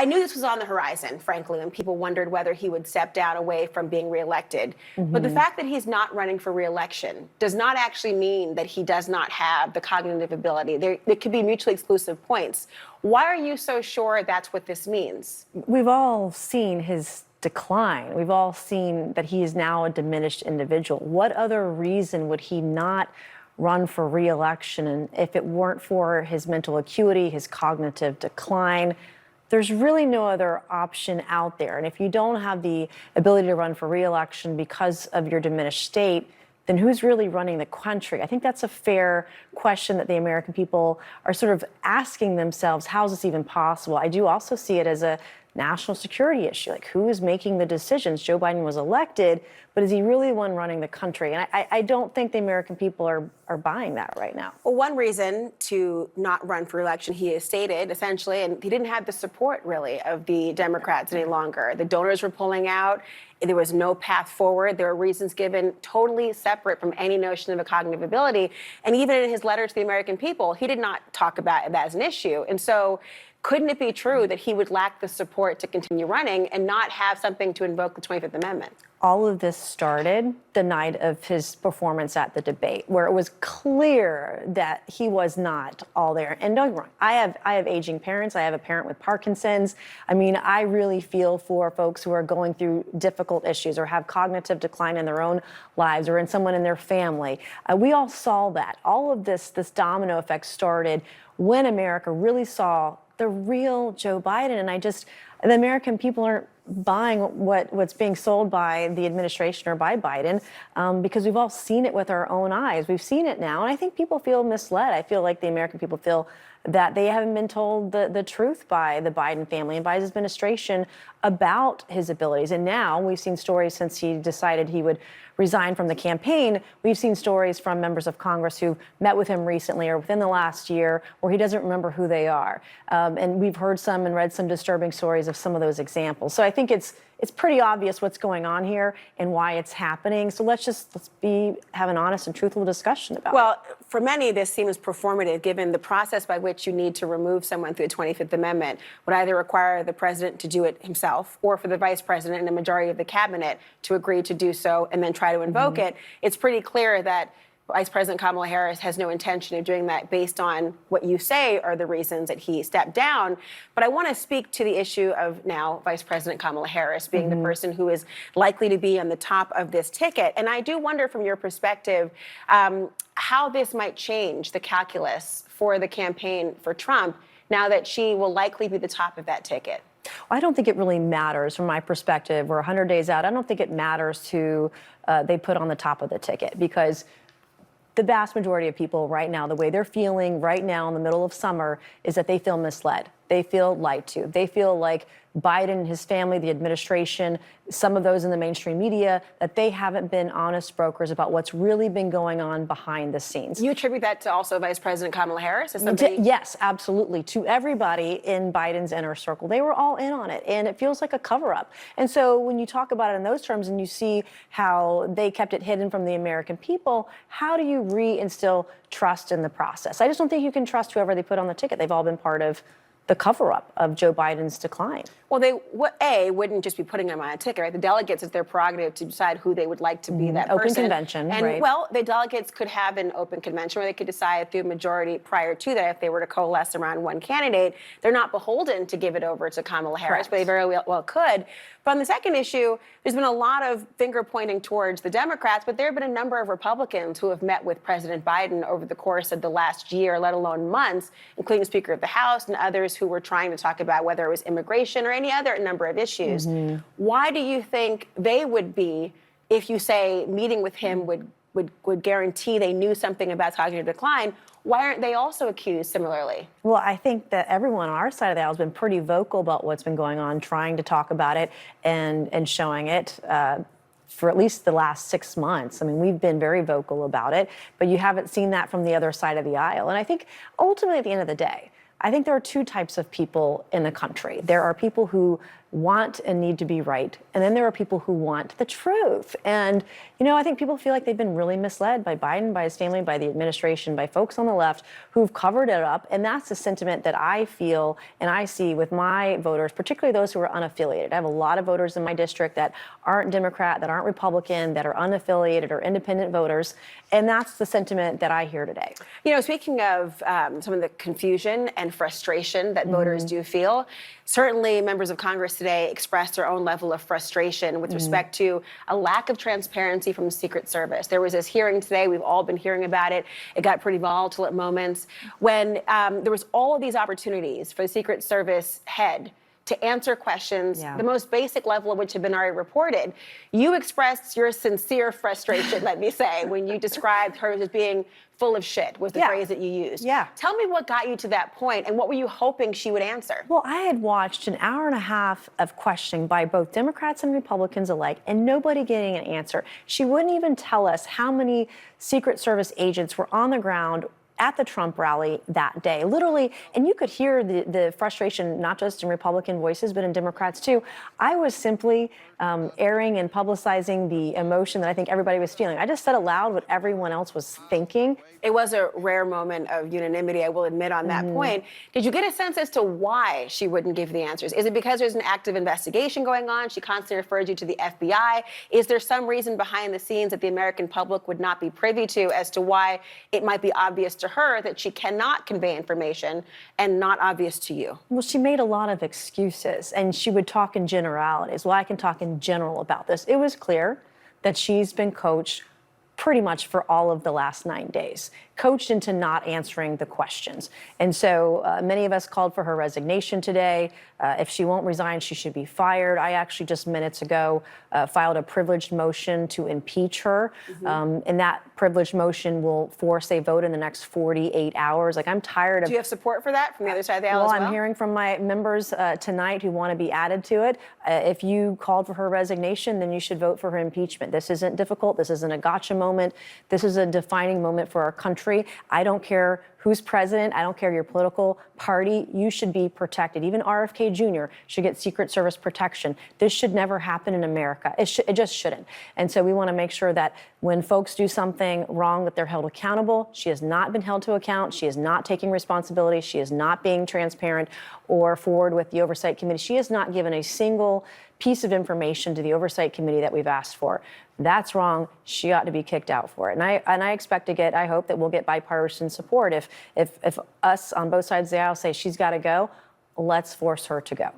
I knew this was on the horizon, frankly, when people wondered whether he would step down away from being reelected. But the fact that he's not running for reelection does not actually mean that he does not have the cognitive ability. There could be mutually exclusive points. Why are you so sure that's what this means? We've all seen his decline. We've all seen that he is now a diminished individual. What other reason would he not run for re-election? And if it weren't for his mental acuity, his cognitive decline, there's really no other option out there. And if you don't have the ability to run for re-election because of your diminished state, then who's really running the country? I think that's a fair question that the American people are sort of asking themselves. How is this even possible? I do also see it as a national security issue. Like, who is making the decisions? Joe Biden was elected, but is he really the one running the country? And I don't think the American people are buying that right now. Well, one reason to not run for election, he has stated, essentially, and he didn't have the support, really, of the Democrats any longer. The donors were pulling out. There was no path forward. There were reasons given totally separate from any notion of a cognitive ability. And even in his letter to the American people, he did not talk about that as an issue. And so couldn't it be true that he would lack the support to continue running and not have something to invoke the 25th Amendment? All of this started the night of his performance at the debate, where it was clear that he was not all there. And don't get me wrong, I have aging parents. I have a parent with Parkinson's. I mean, I really feel for folks who are going through difficult issues or have cognitive decline in their own lives or in someone in their family. We all saw that. All of this domino effect started when America really saw the real Joe Biden. And the American people aren't buying what's being sold by the administration or by Biden, because we've all seen it with our own eyes. We've seen it now, and I think people feel misled. I feel like the American people feel that they haven't been told the truth by the Biden family and by his administration about his abilities. And now we've seen stories since he decided he would resign from the campaign. We've seen stories from members of Congress who met with him recently or within the last year where he doesn't remember who they are. And we've heard some and read some disturbing stories of some of those examples. So I think it's pretty obvious what's going on here and why it's happening. So let's have an honest and truthful discussion about it. Well, for many, this seems performative, given the process by which you need to remove someone through the 25th Amendment would either require the president to do it himself or for the vice president and a majority of the cabinet to agree to do so and then try to invoke it. It's pretty clear that Vice President Kamala Harris has no intention of doing that based on what you say are the reasons that he stepped down. But I want to speak to the issue of now Vice President Kamala Harris being the person who is likely to be on the top of this ticket. And I do wonder from your perspective how this might change the calculus for the campaign for Trump now that she will likely be the top of that ticket. Well, I don't think it really matters from my perspective. We're 100 days out. I don't think it matters who they put on the top of the ticket, because the vast majority of people right now, the way they're feeling right now in the middle of summer is that they feel misled. They feel lied to. They feel like Biden, his family, the administration, some of those in the mainstream media, that they haven't been honest brokers about what's really been going on behind the scenes. You attribute that to also Vice President Kamala Harris? Yes, absolutely. To everybody in Biden's inner circle. They were all in on it, and it feels like a cover-up. And so when you talk about it in those terms and you see how they kept it hidden from the American people, how do you reinstill trust in the process? I just don't think you can trust whoever they put on the ticket. They've all been part of the cover-up of Joe Biden's decline. Well, they wouldn't just be putting him on a ticket, right? The delegates, it's their prerogative to decide who they would like to be that person. Open convention, and, right. Well, the delegates could have an open convention, or they could decide through a majority prior to that if they were to coalesce around one candidate. They're not beholden to give it over to Kamala Harris, but they very well could. But on the second issue, there's been a lot of finger pointing towards the Democrats, but there have been a number of Republicans who have met with President Biden over the course of the last year, let alone months, including Speaker of the House and others who were trying to talk about whether it was immigration or any other number of issues. Why do you think they would be, if you say meeting with him would guarantee they knew something about cognitive decline? Why aren't they also accused similarly? Well, I think that everyone on our side of the aisle has been pretty vocal about what's been going on, trying to talk about it and showing it for at least the last 6 months. I mean, we've been very vocal about it, but you haven't seen that from the other side of the aisle. And I think ultimately at the end of the day, I think there are two types of people in the country. There are people who want and need to be right, and then there are people who want the truth. And, I think people feel like they've been really misled by Biden, by his family, by the administration, by folks on the left who've covered it up. And that's the sentiment that I feel and I see with my voters, particularly those who are unaffiliated. I have a lot of voters in my district that aren't Democrat, that aren't Republican, that are unaffiliated or independent voters. And that's the sentiment that I hear today. Speaking of some of the confusion and frustration that voters do feel, certainly members of Congress today expressed their own level of frustration with respect to a lack of transparency from the Secret Service. There was this hearing today. We've all been hearing about it. It got pretty volatile at moments when there was all of these opportunities for the Secret Service head to answer questions, the most basic level of which have been already reported. You expressed your sincere frustration, let me say, when you described her as being full of shit, was the phrase that you used. Tell me what got you to that point, and what were you hoping she would answer? Well, I had watched an hour and a half of questioning by both Democrats and Republicans alike, and nobody getting an answer. She wouldn't even tell us how many Secret Service agents were on the ground at the Trump rally that day, literally, and you could hear the frustration, not just in Republican voices, but in Democrats too. I was simply airing and publicizing the emotion that I think everybody was feeling. I just said aloud what everyone else was thinking. It was a rare moment of unanimity, I will admit, on that point. Did you get a sense as to why she wouldn't give the answers? Is it because there's an active investigation going on? She constantly referred you to the FBI. Is there some reason behind the scenes that the American public would not be privy to as to why it might be obvious to her that she cannot convey information and not obvious to you? Well, she made a lot of excuses, and she would talk in generalities. Well, I can talk in general about this. It was clear that she's been coached pretty much for all of the last 9 days, coached into not answering the questions. And so many of us called for her resignation today. If she won't resign, she should be fired. I actually just minutes ago filed a privileged motion to impeach her. And that privileged motion will force a vote in the next 48 hours. Like, I'm tired of— Do you have support for that from the other side of the aisle as well? I'm hearing from my members tonight who want to be added to it. If you called for her resignation, then you should vote for her impeachment. This isn't difficult. This isn't a gotcha moment. This is a defining moment for our country. I don't care who's president. I don't care your political party. You should be protected. Even RFK Jr. should get Secret Service protection. This should never happen in America. It just shouldn't. And so we want to make sure that when folks do something wrong, that they're held accountable. She has not been held to account. She is not taking responsibility. She is not being transparent or forward with the Oversight Committee. She has not given a single piece of information to the Oversight Committee that we've asked for. That's wrong. She ought to be kicked out for it. And I expect to get— I hope that we'll get bipartisan support. If us on both sides of the aisle say she's got to go, let's force her to go.